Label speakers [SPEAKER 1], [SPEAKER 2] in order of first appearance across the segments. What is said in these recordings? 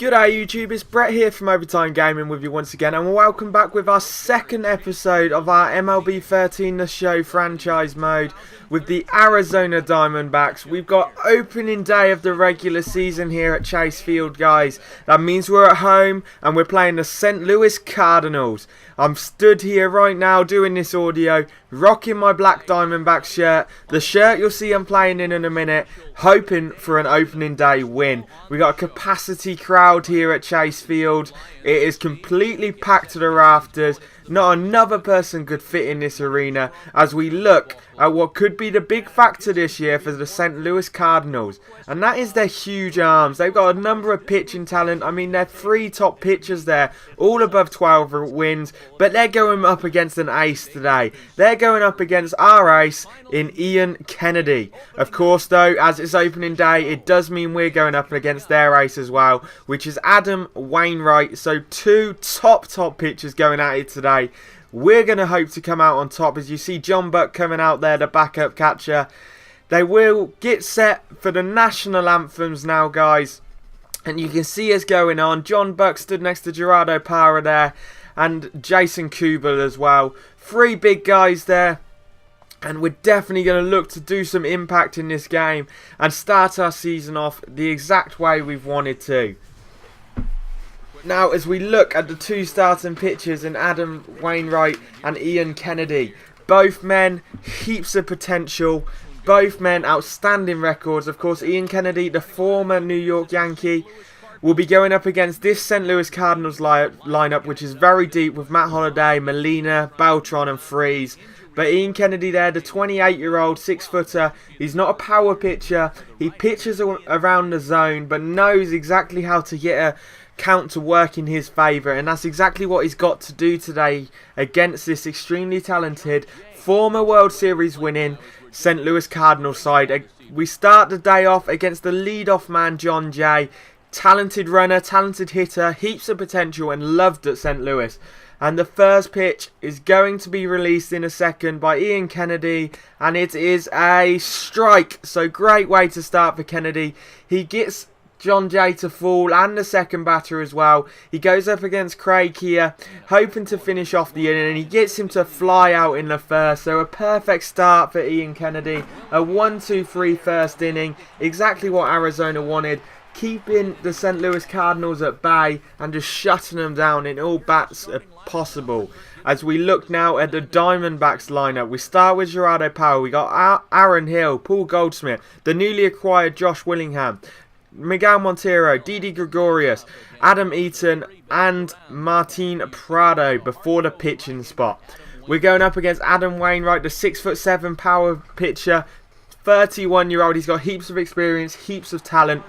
[SPEAKER 1] G'day YouTube, it's Brett here from Overtime Gaming with you once again, and welcome back with our second episode of our MLB 13 The Show franchise mode with the Arizona Diamondbacks. We've got opening day of the regular season here at Chase Field, guys. That means we're at home and we're playing the St. Louis Cardinals. I'm stood here right now doing this audio, rocking my black Diamondbacks shirt, the shirt you'll see I'm playing in a minute, hoping for an opening day win. We got a capacity crowd here at Chase Field. It is completely packed to the rafters. Not another person could fit in this arena as we look at what could be the big factor this year for the St. Louis Cardinals, and that is their huge arms. They've got a number of pitching talent. I mean, they're three top pitchers there, all above 12 wins, but they're going up against an ace today. They're going up against our ace in Ian Kennedy. Of course, though, as it's opening day, it does mean we're going up against their ace as well, which is Adam Wainwright. So two top pitchers going at it today. We're going to hope to come out on top. As you see John Buck coming out there, the backup catcher. They will get set for the national anthems now, guys. And you can see us going on. John Buck stood next to Gerardo Parra there. And Jason Kubel as well. Three big guys there. And we're definitely going to look to do some impact in this game. And start our season off the exact way we've wanted to. Now, as we look at the two starting pitchers in Adam Wainwright and Ian Kennedy, both men, heaps of potential, both men, outstanding records. Of course, Ian Kennedy, the former New York Yankee, will be going up against this St. Louis Cardinals lineup, which is very deep with Matt Holliday, Molina, Beltran and Freese. But Ian Kennedy there, the 28-year-old 6-footer, he's not a power pitcher. He pitches around the zone, but knows exactly how to get a count to work in his favour, and that's exactly what he's got to do today against this extremely talented former World Series winning St. Louis Cardinals side. We start the day off against the leadoff man John Jay, talented runner, talented hitter, heaps of potential and loved at St. Louis. And the first pitch is going to be released in a second by Ian Kennedy, and it is a strike. So great way to start for Kennedy. He gets John Jay to fall and the second batter as well. He goes up against Craig here, hoping to finish off the inning, and he gets him to fly out in the first. So a perfect start for Ian Kennedy. A 1-2-3 first inning, exactly what Arizona wanted, keeping the St. Louis Cardinals at bay and just shutting them down in all bats possible. As we look now at the Diamondbacks lineup, we start with Gerardo Parra. We got Aaron Hill, Paul Goldschmidt, the newly acquired Josh Willingham, Miguel Montero, Didi Gregorius, Adam Eaton and Martin Prado before the pitching spot. We're going up against Adam Wainwright, the 6'7" power pitcher, 31-year-old. He's got heaps of experience, heaps of talent,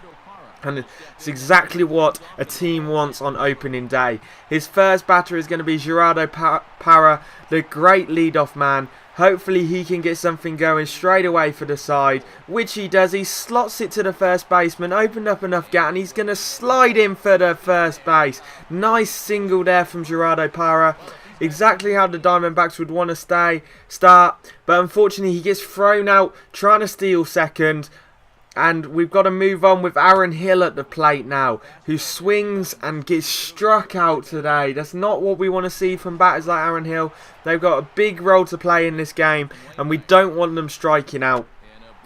[SPEAKER 1] and it's exactly what a team wants on opening day. His first batter is going to be Gerardo Parra, the great leadoff man. Hopefully he can get something going straight away for the side, which he does. He slots it to the first baseman, opened up enough gap, and he's going to slide in for the first base. Nice single there from Gerardo Parra. Exactly how the Diamondbacks would want to start, but unfortunately he gets thrown out trying to steal second. And we've got to move on with Aaron Hill at the plate now, who swings and gets struck out today. That's not what we want to see from batters like Aaron Hill. They've got a big role to play in this game, and we don't want them striking out.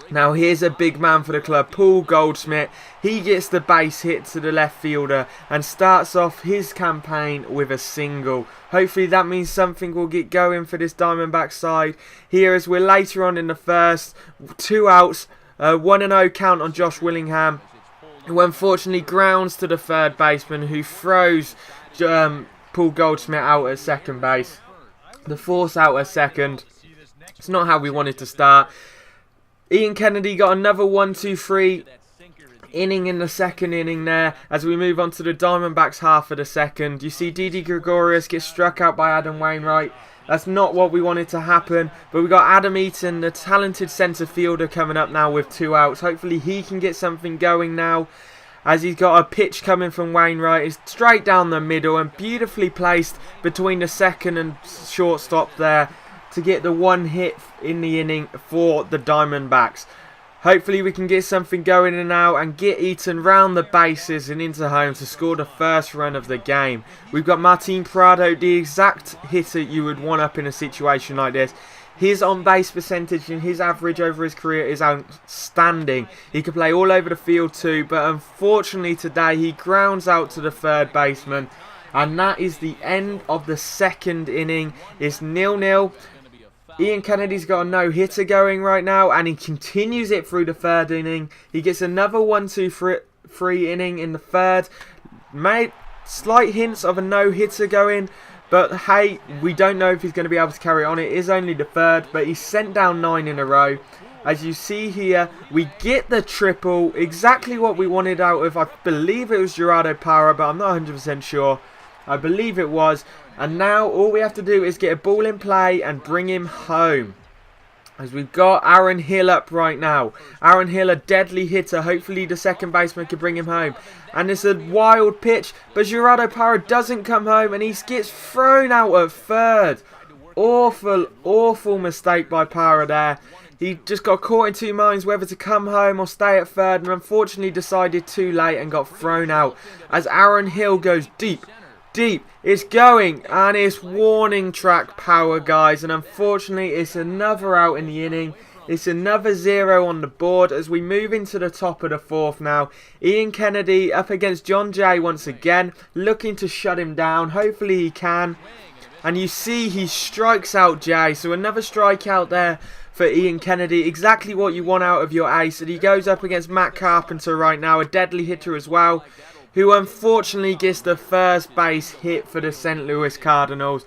[SPEAKER 1] Now here's a big man for the club, Paul Goldschmidt. He gets the base hit to the left fielder and starts off his campaign with a single. Hopefully that means something will get going for this Diamondback side. Here as we're later on in the first, 2 outs. 1-0 count on Josh Willingham, who unfortunately grounds to the third baseman, who throws Paul Goldschmidt out at second base. The force out at second. It's not how we wanted to start. Ian Kennedy got another 1-2-3 inning in the second inning there as we move on to the Diamondbacks half of the second. You see Didi Gregorius get struck out by Adam Wainwright. That's not what we wanted to happen, but we got Adam Eaton, the talented centre fielder, coming up now with 2 outs. Hopefully he can get something going now, as he's got a pitch coming from Wainwright. It's straight down the middle and beautifully placed between the second and shortstop there to get the one hit in the inning for the Diamondbacks. Hopefully we can get something going in now and get Eaton round the bases and into home to score the first run of the game. We've got Martin Prado, the exact hitter you would want up in a situation like this. His on-base percentage and his average over his career is outstanding. He can play all over the field too, but unfortunately today he grounds out to the third baseman. And that is the end of the second inning. It's 0-0. Ian Kennedy's got a no-hitter going right now, and he continues it through the third inning. He gets another 1-2-3 inning in the third. Made slight hints of a no-hitter going, but hey, we don't know if he's going to be able to carry on. It is only the third, but he's sent down 9 in a row. As you see here, we get the triple, exactly what we wanted out of, I believe it was Gerardo Parra, but I'm not 100% sure. I believe it was. And now all we have to do is get a ball in play and bring him home. As we've got Aaron Hill up right now. Aaron Hill, a deadly hitter. Hopefully the second baseman can bring him home. And it's a wild pitch, but Gerardo Parra doesn't come home and he gets thrown out at third. Awful, awful mistake by Parra there. He just got caught in two minds whether to come home or stay at third, and unfortunately decided too late and got thrown out. As Aaron Hill goes deep. It's going, and it's warning track power, guys, and unfortunately it's another out in the inning. It's another 0 on the board as we move into the top of the fourth now. Ian Kennedy up against John Jay once again, looking to shut him down. Hopefully he can. And you see he strikes out Jay, so another strikeout there for Ian Kennedy. Exactly what you want out of your ace. And he goes up against Matt Carpenter right now, a deadly hitter as well, who unfortunately gets the first base hit for the St. Louis Cardinals.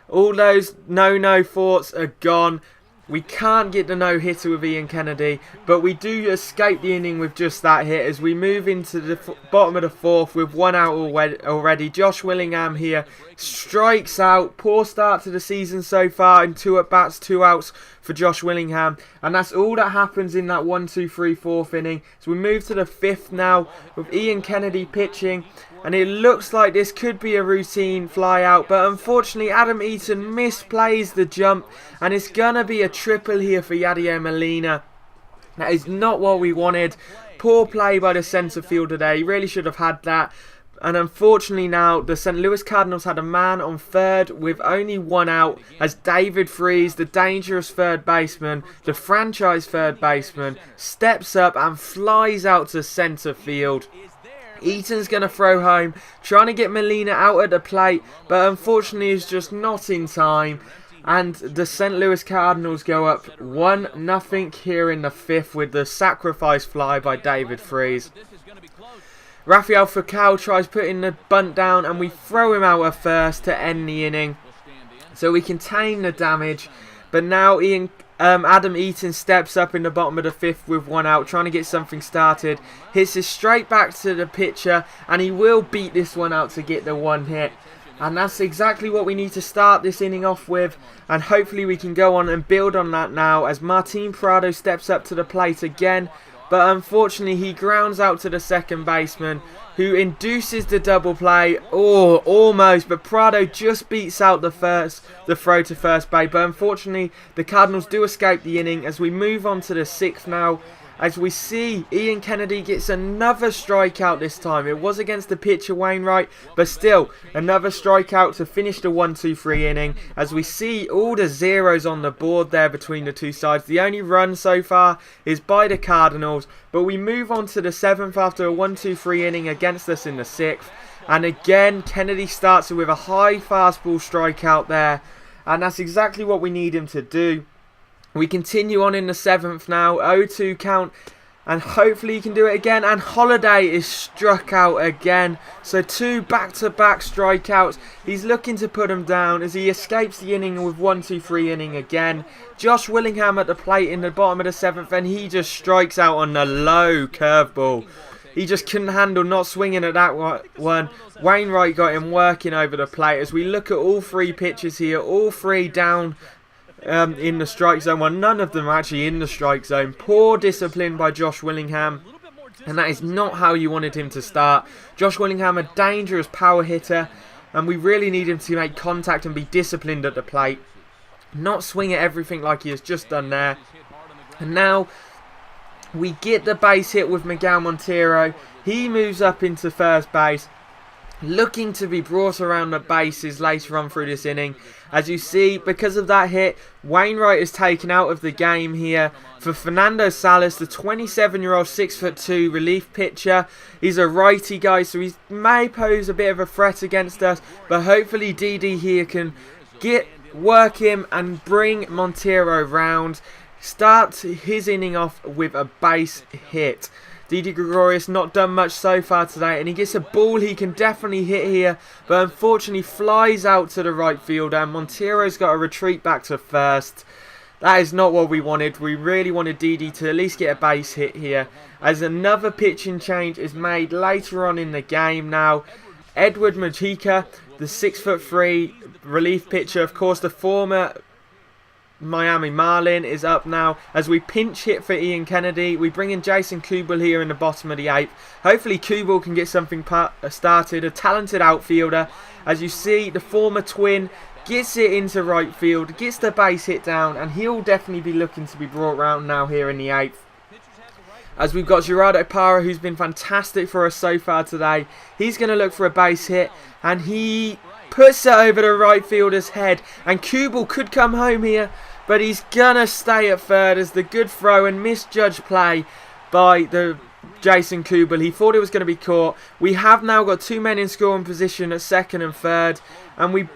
[SPEAKER 1] All those no thoughts are gone. We can't get the no-hitter with Ian Kennedy, but we do escape the inning with just that hit as we move into the bottom of the fourth with 1 out already. Josh Willingham here strikes out. Poor start to the season so far in 2 at-bats, 2 outs for Josh Willingham. And that's all that happens in that 1-2-3 fourth inning. So we move to the fifth now with Ian Kennedy pitching. And it looks like this could be a routine fly out, but unfortunately Adam Eaton misplays the jump, and it's going to be a triple here for Yadier Molina. That is not what we wanted. Poor play by the centre fielder there. He really should have had that. And unfortunately now the St. Louis Cardinals had a man on third with only 1 out as David Freese, the dangerous third baseman, the franchise third baseman, steps up and flies out to centre field. Eaton's going to throw home, trying to get Molina out at the plate, but unfortunately he's just not in time. And the St. Louis Cardinals go up 1-0 here in the fifth with the sacrifice fly by David Freese. Rafael Furcal tries putting the bunt down and we throw him out at first to end the inning. So we contain the damage, but now Adam Eaton steps up in the bottom of the fifth with 1 out, trying to get something started. Hits it straight back to the pitcher, and he will beat this one out to get the 1 hit. And that's exactly what we need to start this inning off with. And hopefully we can go on and build on that now as Martin Prado steps up to the plate again. But unfortunately he grounds out to the second baseman, who induces the double play. Oh, almost, but Prado just beats out the throw to first base. But unfortunately the Cardinals do escape the inning as we move on to the sixth now. As we see Ian Kennedy gets another strikeout this time. It was against the pitcher Wainwright, but still another strikeout to finish the 1-2-3 inning. As we see all the zeros on the board there between the two sides. The only run so far is by the Cardinals, but we move on to the seventh after a 1-2-3 inning against us in the sixth. And again, Kennedy starts with a high fastball strikeout there, and that's exactly what we need him to do. We continue on in the seventh now, 0-2 count, and hopefully he can do it again. And Holiday is struck out again, so 2 back-to-back strikeouts. He's looking to put him down as he escapes the inning with 1-2-3 inning again. Josh Willingham at the plate in the bottom of the seventh, and he just strikes out on the low curveball. He just couldn't handle not swinging at that one. Wainwright got him working over the plate as we look at all 3 pitches here, all 3 down in the strike zone. Well, none of them are actually in the strike zone. Poor discipline by Josh Willingham, and that is not how you wanted him to start. Josh Willingham, a dangerous power hitter, and we really need him to make contact and be disciplined at the plate, not swing at everything like he has just done there. And now We get the base hit with Miguel Montero. He moves up into first base, looking to be brought around the bases later on through this inning. As you see, because of that hit, Wainwright is taken out of the game here for Fernando Salas, the 27-year-old 6'2" relief pitcher. He's a righty guy, so he may pose a bit of a threat against us, but hopefully Didi here can work him and bring Montero round. Start his inning off with a base hit. Didi Gregorius not done much so far today, and he gets a ball he can definitely hit here, but unfortunately flies out to the right fielder, and Montero's got to retreat back to first. That is not what we wanted. We really wanted Didi to at least get a base hit here, as another pitching change is made later on in the game now. Edward Mojica, the 6'3" relief pitcher, of course the former Miami Marlin, is up now as we pinch hit for Ian Kennedy. We bring in Jason Kubel here in the bottom of the 8th. Hopefully Kubel can get something started. A talented outfielder. As you see, the former Twin gets it into right field, gets the base hit down, and he'll definitely be looking to be brought round now here in the 8th. As we've got Gerardo Parra, who's been fantastic for us so far today. He's going to look for a base hit, and he puts it over the right fielder's head, and Kubel could come home here, but he's gonna stay at third as the good throw and misjudged play by the Jason Kubel. He thought it was going to be caught. We have now got 2 men in scoring position at second and third, and we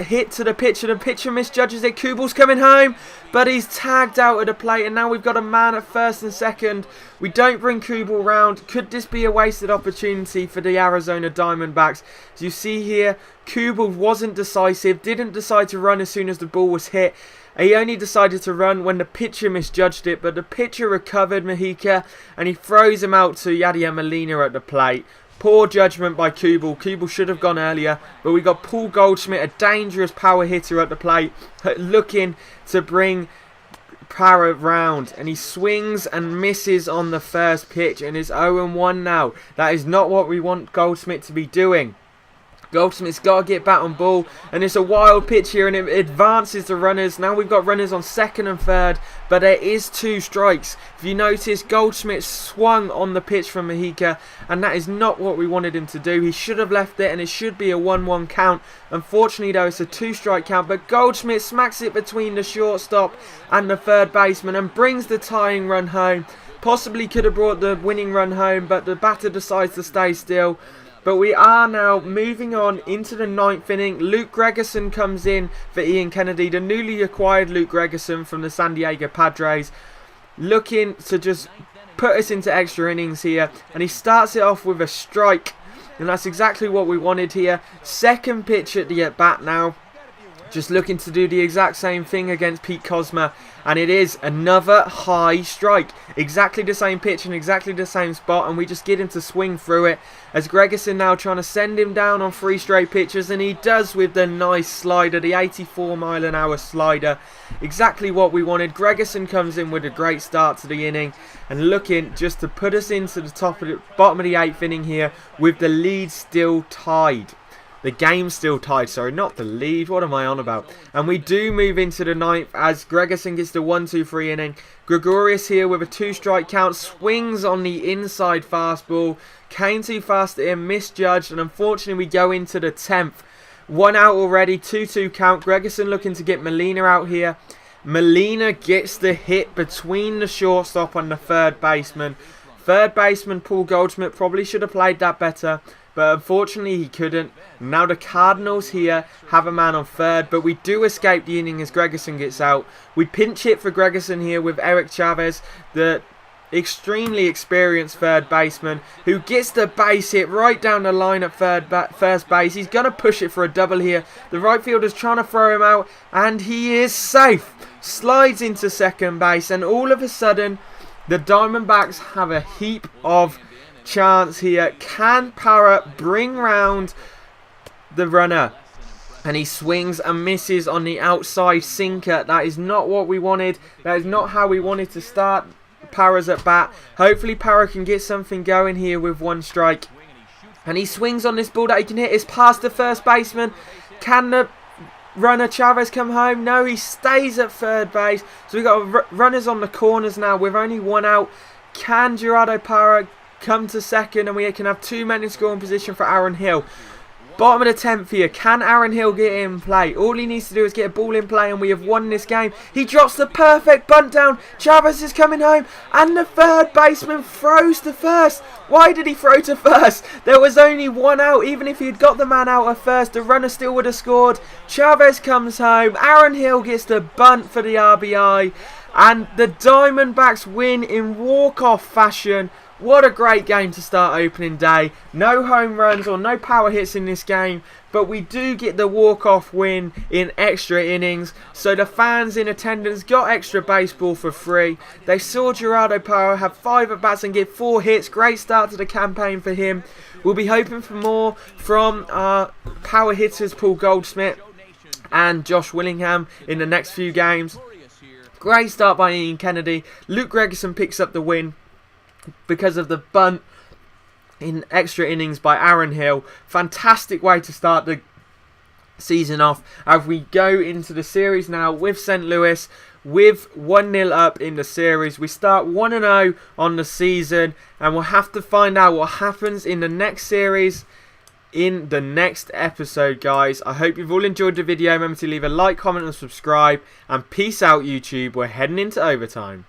[SPEAKER 1] hit to the pitcher. The pitcher misjudges it. Kubel's coming home, but he's tagged out of the plate, and now we've got a man at first and second. We don't bring Kubel round. Could this be a wasted opportunity for the Arizona Diamondbacks? As you see here, Kubel wasn't decisive, didn't decide to run as soon as the ball was hit. He only decided to run when the pitcher misjudged it, but the pitcher recovered Mojica, and he throws him out to Yadier Molina at the plate. Poor judgment by Kubel. Kubel should have gone earlier, but we got Paul Goldschmidt, a dangerous power hitter at the plate, looking to bring Parra round, and he swings and misses on the first pitch and is 0-1 now. That is not what we want Goldschmidt to be doing. Goldschmidt's got to get back on ball, and it's a wild pitch here, and it advances the runners. Now we've got runners on second and third, but there is 2 strikes. If you notice, Goldschmidt swung on the pitch from Mojica, and that is not what we wanted him to do. He should have left it, and it should be a 1-1 count. Unfortunately, though, it's a 2-strike count, but Goldschmidt smacks it between the shortstop and the third baseman and brings the tying run home. Possibly could have brought the winning run home, but the batter decides to stay still. But we are now moving on into the 9th inning. Luke Gregerson comes in for Ian Kennedy, the newly acquired Luke Gregerson from the San Diego Padres, looking to just put us into extra innings here. And he starts it off with a strike, and that's exactly what we wanted here. Second pitch at the at-bat now. Just looking to do the exact same thing against Pete Kozma, and it is another high strike. Exactly the same pitch and exactly the same spot, and we just get him to swing through it. As Gregerson now trying to send him down on 3 straight pitches, and he does with the nice slider, the 84-mile-an-hour slider. Exactly what we wanted. Gregerson comes in with a great start to the inning, and looking just to put us into the bottom of the 8th inning here with the lead still tied. The game's still tied, sorry, not the lead. What am I on about? And we do move into the 9th as Gregerson gets the 1-2-3 inning. Gregorius here with a 2-strike count, swings on the inside fastball. Came too fast at him, misjudged, and unfortunately we go into the 10th. 1 out already, 2-2 count. Gregerson looking to get Molina out here. Molina gets the hit between the shortstop and the third baseman. Third baseman Paul Goldschmidt probably should have played that better, but unfortunately he couldn't. Now the Cardinals here have a man on third, but we do escape the inning as Gregerson gets out. We pinch hit for Gregerson here with Eric Chavez, the extremely experienced third baseman, who gets the base hit right down the line at first base. He's going to push it for a double here. The right fielder's trying to throw him out, and he is safe. Slides into second base, and all of a sudden the Diamondbacks have a heap of chance here. Can Parra bring round the runner? And he swings and misses on the outside sinker. That is not what we wanted. That is not how we wanted to start Parra's at bat. Hopefully Parra can get something going here with 1 strike. And he swings on this ball that he can hit. It's past the first baseman. Can the runner Chavez come home? No, he stays at third base. So we've got runners on the corners now with only one out. Can Gerardo Parra come to second and we can have 2 men in scoring position for Aaron Hill? Bottom of the 10th here. Can Aaron Hill get in play? All he needs to do is get a ball in play and we have won this game. He drops the perfect bunt down. Chavez is coming home and the third baseman throws to first. Why did he throw to first? There was only one out. Even if he had got the man out at first, the runner still would have scored. Chavez comes home. Aaron Hill gets the bunt for the RBI. And the Diamondbacks win in walk-off fashion. What a great game to start opening day. No home runs or no power hits in this game, but we do get the walk-off win in extra innings. So the fans in attendance got extra baseball for free. They saw Gerardo Parra have 5 at-bats and get 4 hits. Great start to the campaign for him. We'll be hoping for more from our power hitters Paul Goldschmidt and Josh Willingham in the next few games. Great start by Ian Kennedy. Luke Gregerson picks up the win because of the bunt in extra innings by Aaron Hill. Fantastic way to start the season off as we go into the series now with St. Louis with 1-0 up in the series. We start 1-0 on the season and we'll have to find out what happens in the next series in the next episode, guys. I hope you've all enjoyed the video. Remember to leave a like, comment and subscribe, and peace out, YouTube. We're heading into overtime.